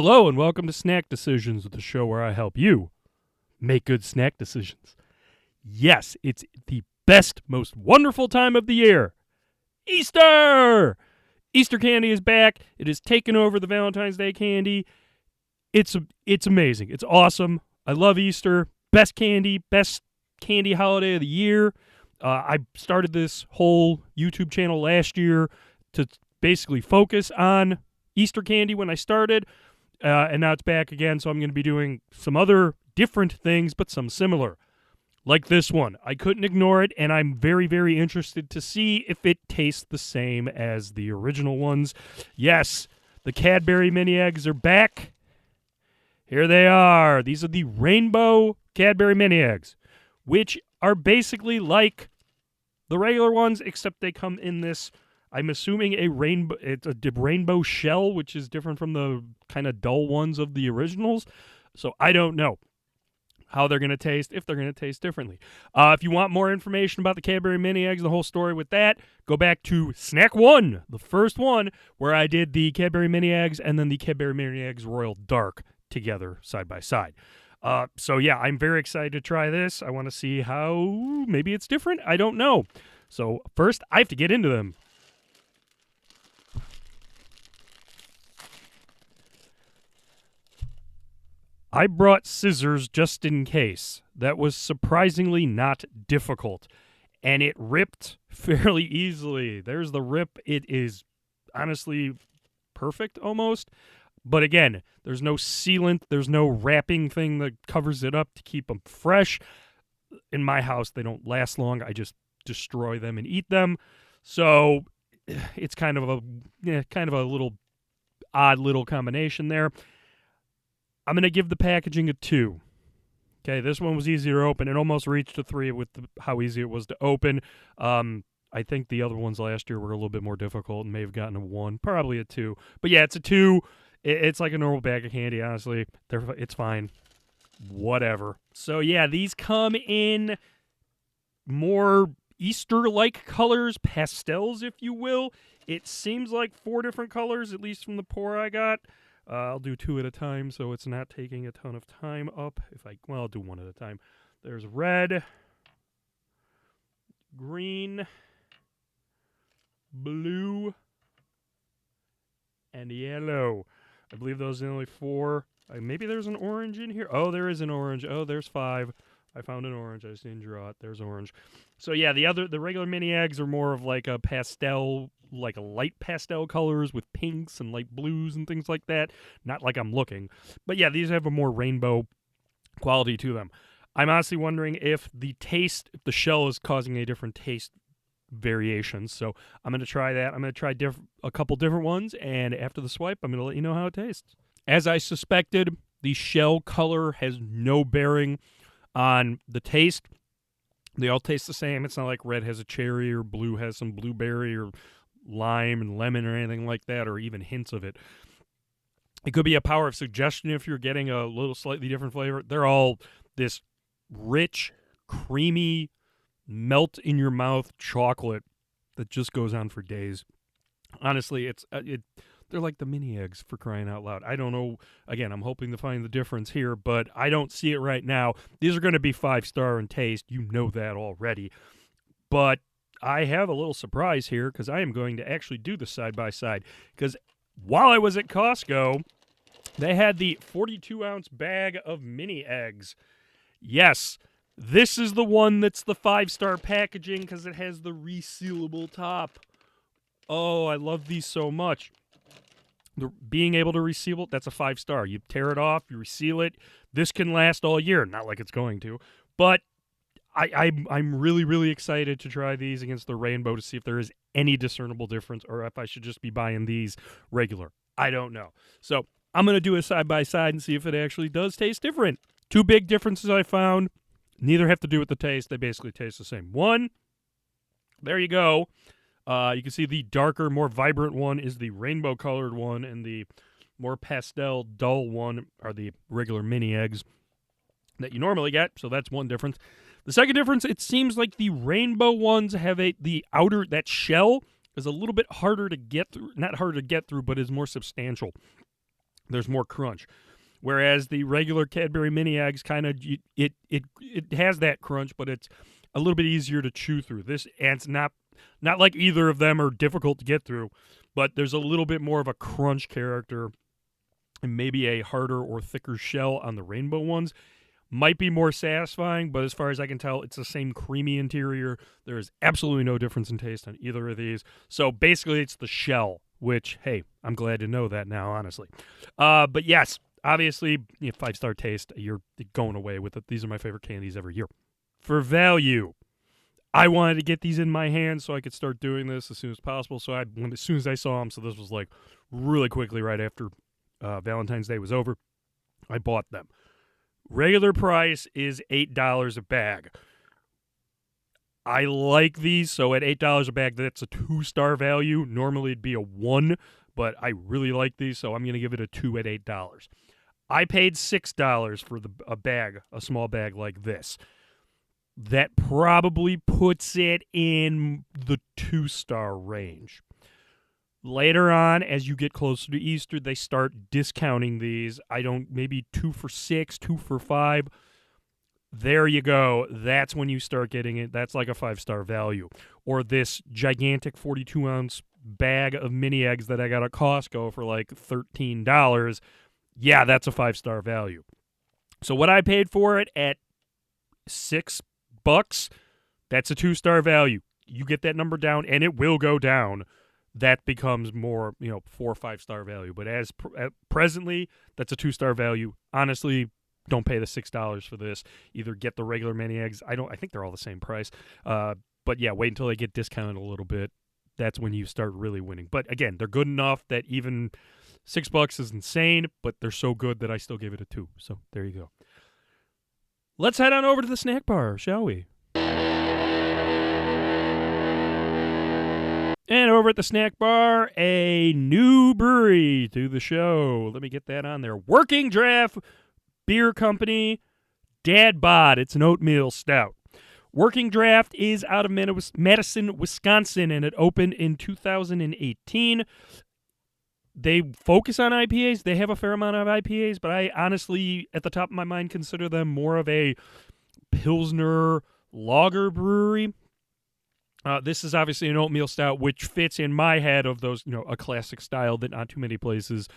Hello and welcome to Snack Decisions, the show where I help you make good snack decisions. Yes, it's the best, most wonderful time of the year. Easter! Easter candy is back. It has taken over the Valentine's Day candy. It's amazing. It's awesome. I love Easter. Best candy holiday of the year. I started this whole YouTube channel last year to basically focus on Easter candy when I started. And now it's back again, so I'm going to be doing some other different things, but some similar. Like this one. I couldn't ignore it, and I'm very, very interested to see if it tastes the same as the original ones. Yes, the Cadbury mini eggs are back. Here they are. These are the rainbow Cadbury mini eggs, which are basically like the regular ones, except they come in this, I'm assuming it's a rainbow shell, which is different from the kind of dull ones of the originals. So I don't know how they're going to taste, if they're going to taste differently. If you want more information about the Cadbury mini eggs, the whole story with that, go back to Snack 1, the first one, where I did the Cadbury mini eggs and then the Cadbury mini eggs Royal Dark together side by side. So yeah, I'm very excited to try this. I want to see how maybe it's different. I don't know. So first, I have to get into them. I brought scissors just in case. That was surprisingly not difficult. And it ripped fairly easily. There's the rip. It is honestly perfect almost. But again, there's no sealant. There's no wrapping thing that covers it up to keep them fresh. In my house, they don't last long. I just destroy them and eat them. So it's kind of a little odd little combination there. I'm going to give the packaging a 2. Okay, this one was easier to open. It almost reached a 3 with how easy it was to open. I think the other ones last year were a little bit more difficult and may have gotten a 1, probably a 2. But yeah, it's a 2. It's like a normal bag of candy, honestly. It's fine. Whatever. So yeah, these come in more Easter-like colors, pastels, if you will. It seems like 4 different colors, at least from the pour I got. I'll do 2 at a time, so it's not taking a ton of time up. I'll do 1 at a time. There's red, green, blue, and yellow. I believe those are the only 4. Maybe there's an orange in here. Oh, there is an orange. Oh, there's 5. I found an orange. I just didn't draw it. There's orange. So yeah, the regular mini eggs are more of like a pastel, like a light pastel colors with pinks and light blues and things like that. Not like I'm looking. But yeah, these have a more rainbow quality to them. I'm honestly wondering if the shell is causing a different taste variations. So I'm going to try that. I'm going to try a couple different ones, and after the swipe, I'm going to let you know how it tastes. As I suspected, the shell color has no bearing on the taste. They all taste the same. It's not like red has a cherry or blue has some blueberry or lime and lemon or anything like that, or even hints of it. It could be a power of suggestion if you're getting a little slightly different flavor. They're all this rich, creamy, melt in your mouth chocolate that just goes on for days. Honestly, they're like the mini eggs, for crying out loud. I don't know. Again, I'm hoping to find the difference here, but I don't see it right now. These are going to be 5-star in taste. You know that already. But I have a little surprise here because I am going to actually do the side-by-side. Because while I was at Costco, they had the 42-ounce bag of mini eggs. Yes, this is the one that's the 5-star packaging because it has the resealable top. Oh, I love these so much. Being able to reseal it, that's a 5-star. You tear it off, you reseal it. This can last all year. Not like it's going to. But I'm really, really excited to try these against the rainbow to see if there is any discernible difference or if I should just be buying these regular. I don't know. So I'm going to do a side-by-side and see if it actually does taste different. 2 big differences I found. Neither have to do with the taste. They basically taste the same. 1, there you go. You can see the darker, more vibrant one is the rainbow-colored one, and the more pastel, dull one are the regular mini eggs that you normally get, so that's one difference. The second difference, it seems like the rainbow ones have that shell is a little bit harder to get through, not harder to get through, but is more substantial. There's more crunch. Whereas the regular Cadbury mini eggs kind of it has that crunch, but it's a little bit easier to chew through. This and it's not like either of them are difficult to get through, but there's a little bit more of a crunch character and maybe a harder or thicker shell on the rainbow ones. Might be more satisfying, but as far as I can tell, it's the same creamy interior. There is absolutely no difference in taste on either of these. So basically, it's the shell, which, hey, I'm glad to know that now, honestly. But yes, obviously, 5-star taste, you're going away with it. These are my favorite candies every year. For value, I wanted to get these in my hands so I could start doing this as soon as possible. So as soon as I saw them, so this was like really quickly right after Valentine's Day was over, I bought them. Regular price is $8 a bag. I like these, so at $8 a bag, that's a 2-star value. Normally it'd be a 1, but I really like these, so I'm going to give it a 2 at $8. I paid $6 for a bag, a small bag like this. That probably puts it in the 2-star range. Later on, as you get closer to Easter, they start discounting these. Maybe 2 for $6, 2 for $5. There you go. That's when you start getting it. That's like a 5-star value. Or this gigantic 42-ounce bag of mini eggs that I got at Costco for like $13. Yeah, that's a 5-star value. So what I paid for it at $6, that's a 2-star value. You get that number down, and it will go down. That becomes more, 4 or 5-star value. But as presently, that's a 2-star value. Honestly, don't pay the $6 for this. Either get the regular mini eggs. I think they're all the same price. But yeah, wait until they get discounted a little bit. That's when you start really winning. But again, they're good enough that even $6 is insane, but they're so good that I still give it a 2. So there you go. Let's head on over to the snack bar, shall we? And over at the snack bar, a new brewery to the show. Let me get that on there. Working Draft Beer Company, Dad Bod. It's an oatmeal stout. Working Draft is out of Madison, Wisconsin, and it opened in 2018. They focus on IPAs. They have a fair amount of IPAs, but I honestly, at the top of my mind, consider them more of a Pilsner lager brewery. This is obviously an oatmeal stout, which fits in my head of those, a classic style that not too many places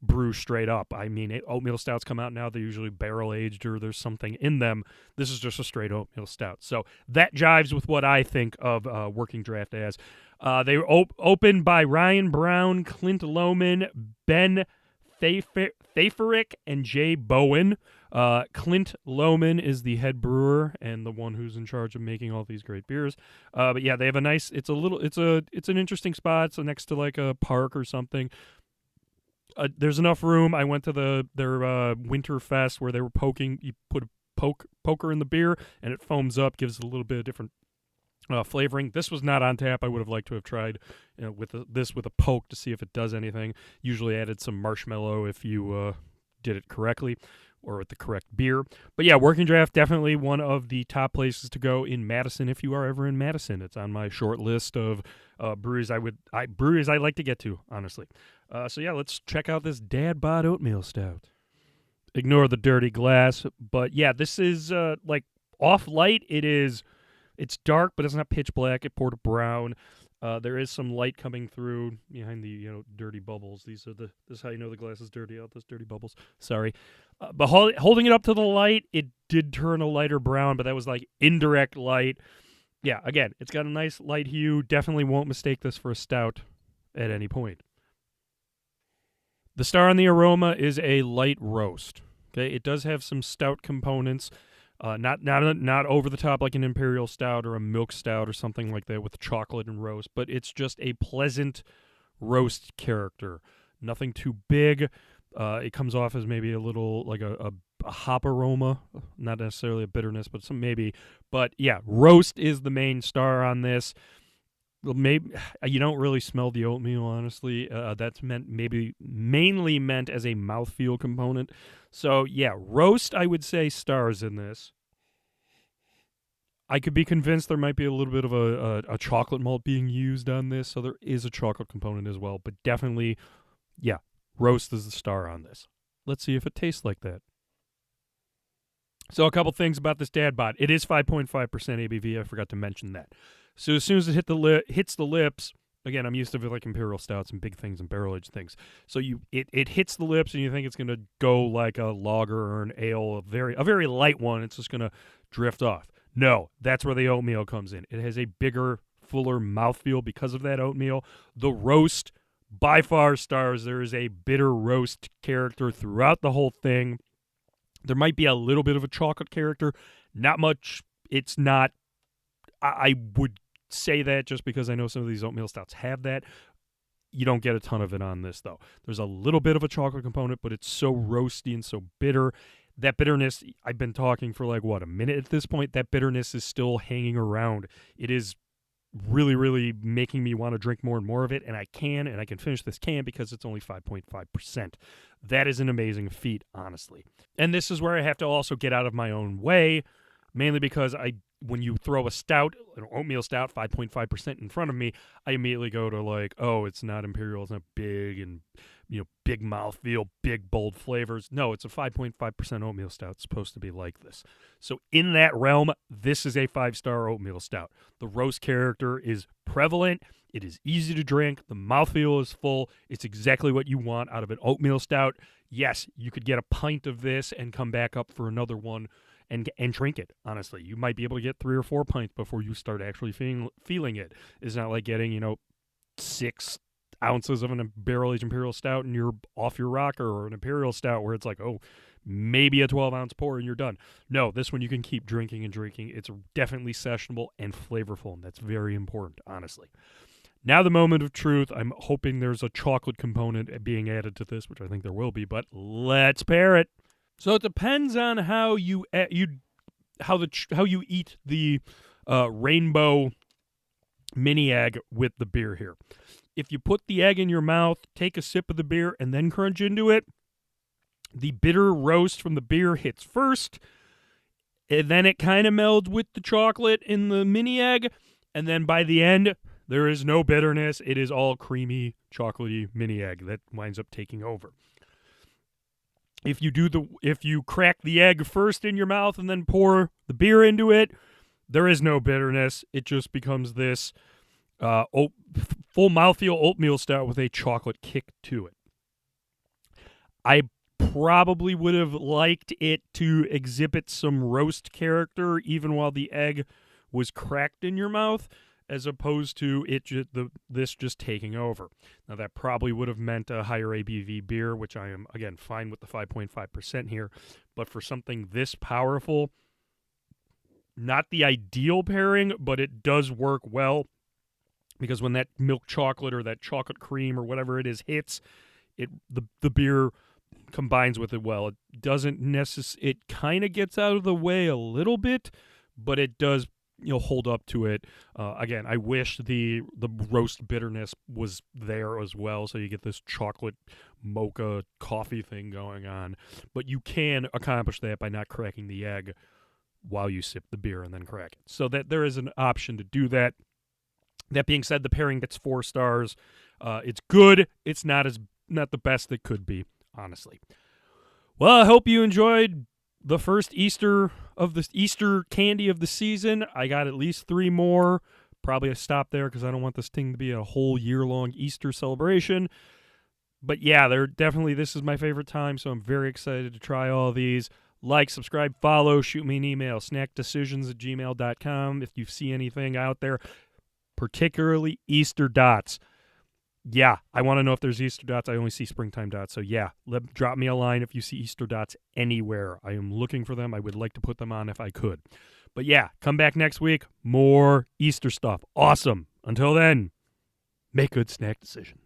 brew straight up. I mean, oatmeal stouts come out now. They're usually barrel-aged or there's something in them. This is just a straight oatmeal stout. So that jives with what I think of Working Draft as. They were opened by Ryan Brown, Clint Lohman, Ben Thaferick, and Jay Bowen. Clint Lohman is the head brewer and the one who's in charge of making all these great beers. But yeah, they have a nice. It's an interesting spot. It's next to like a park or something. There's enough room. I went to their winter fest where they were poking. You put a poker in the beer and it foams up, gives it a little bit of different flavoring. This was not on tap. I would have liked to have tried with a poke to see if it does anything. Usually added some marshmallow if you did it correctly or with the correct beer. But yeah, Working Draft, definitely one of the top places to go in Madison if you are ever in Madison. It's on my short list of breweries I like to get to, honestly. So yeah, let's check out this Dad Bod Oatmeal Stout. Ignore the dirty glass, but yeah, this is like off light. It's dark, but it's not pitch black. It poured brown. There is some light coming through behind the dirty bubbles. This is how you know the glass is dirty. Out those dirty bubbles. Sorry, but holding it up to the light, it did turn a lighter brown, but that was like indirect light. Yeah, again, it's got a nice light hue. Definitely won't mistake this for a stout at any point. The star on the aroma is a light roast. Okay, it does have some stout components. Not over the top like an imperial stout or a milk stout or something like that with chocolate and roast, but it's just a pleasant roast character. Nothing too big. It comes off as maybe a little like a hop aroma, not necessarily a bitterness, but some maybe. But yeah, roast is the main star on this. Maybe you don't really smell the oatmeal, honestly. That's mainly meant as a mouthfeel component. So yeah, roast, I would say, stars in this. I could be convinced there might be a little bit of a chocolate malt being used on this, so there is a chocolate component as well. But definitely, yeah, Roast is the star on this. Let's see if it tastes like that. So a couple things about this Dad Bod. It is 5.5% ABV. I forgot to mention that. So as soon as it hits the lips, again, I'm used to like Imperial Stouts and big things and barrel-aged things. So it hits the lips and you think it's going to go like a lager or an ale, a very light one. It's just going to drift off. No, that's where the oatmeal comes in. It has a bigger, fuller mouthfeel because of that oatmeal. The roast, by far, stars. There is a bitter roast character throughout the whole thing. There might be a little bit of a chocolate character. Not much. It's not. I would say that just because I know some of these oatmeal stouts have that. You don't get a ton of it on this, though. There's a little bit of a chocolate component, but it's so roasty and so bitter. That bitterness, I've been talking for like, a minute at this point. That bitterness is still hanging around. It is really, really making me want to drink more and more of it, and I can finish this can because it's only 5.5%. That is an amazing feat, honestly. And this is where I have to also get out of my own way, mainly because when you throw a stout, an oatmeal stout, 5.5% in front of me, I immediately go to like, oh, it's not Imperial, it's not big and big mouthfeel, big bold flavors. No, it's a 5.5% oatmeal stout. It's supposed to be like this. So in that realm, this is a 5-star oatmeal stout. The roast character is prevalent. It is easy to drink. The mouthfeel is full. It's exactly what you want out of an oatmeal stout. Yes, you could get a pint of this and come back up for another one and drink it, honestly. You might be able to get 3 or 4 pints before you start actually feeling it. It's not like getting, 6 ounces of a barrel-aged Imperial Stout and you're off your rocker, or an Imperial Stout where it's like, oh, maybe a 12-ounce pour and you're done. No, this one you can keep drinking and drinking. It's definitely sessionable and flavorful, and that's very important, honestly. Now the moment of truth. I'm hoping there's a chocolate component being added to this, which I think there will be, but let's pair it. So it depends on how you eat the rainbow mini egg with the beer here. If you put the egg in your mouth, take a sip of the beer, and then crunch into it, the bitter roast from the beer hits first, and then it kind of melds with the chocolate in the mini egg, and then by the end, there is no bitterness. It is all creamy, chocolatey mini egg that winds up taking over. If you crack the egg first in your mouth and then pour the beer into it, there is no bitterness. It just becomes this full mouthfeel oatmeal stout with a chocolate kick to it. I probably would have liked it to exhibit some roast character even while the egg was cracked in your mouth, as opposed to this just taking over. Now, that probably would have meant a higher ABV beer, which I am, again, fine with the 5.5% here. But for something this powerful, not the ideal pairing, but it does work well, because when that milk chocolate or that chocolate cream or whatever it is hits, the beer combines with it well. It doesn't it kind of gets out of the way a little bit, but it does hold up to it. Again, I wish the roast bitterness was there as well, so you get this chocolate mocha coffee thing going on. But you can accomplish that by not cracking the egg while you sip the beer and then crack it. So that there is an option to do that. That being said, the pairing gets 4 stars. It's good. It's not the best it could be, honestly. Well, I hope you enjoyed the first Easter candy of the season. I got at least 3 more. Probably a stop there because I don't want this thing to be a whole year-long Easter celebration. But yeah, this is my favorite time, so I'm very excited to try all of these. Like, subscribe, follow, shoot me an email, snackdecisions@gmail.com if you see anything out there, particularly Easter dots. Yeah, I want to know if there's Easter dots. I only see springtime dots. So yeah, drop me a line if you see Easter dots anywhere. I am looking for them. I would like to put them on if I could. But yeah, come back next week. More Easter stuff. Awesome. Until then, make good snack decisions.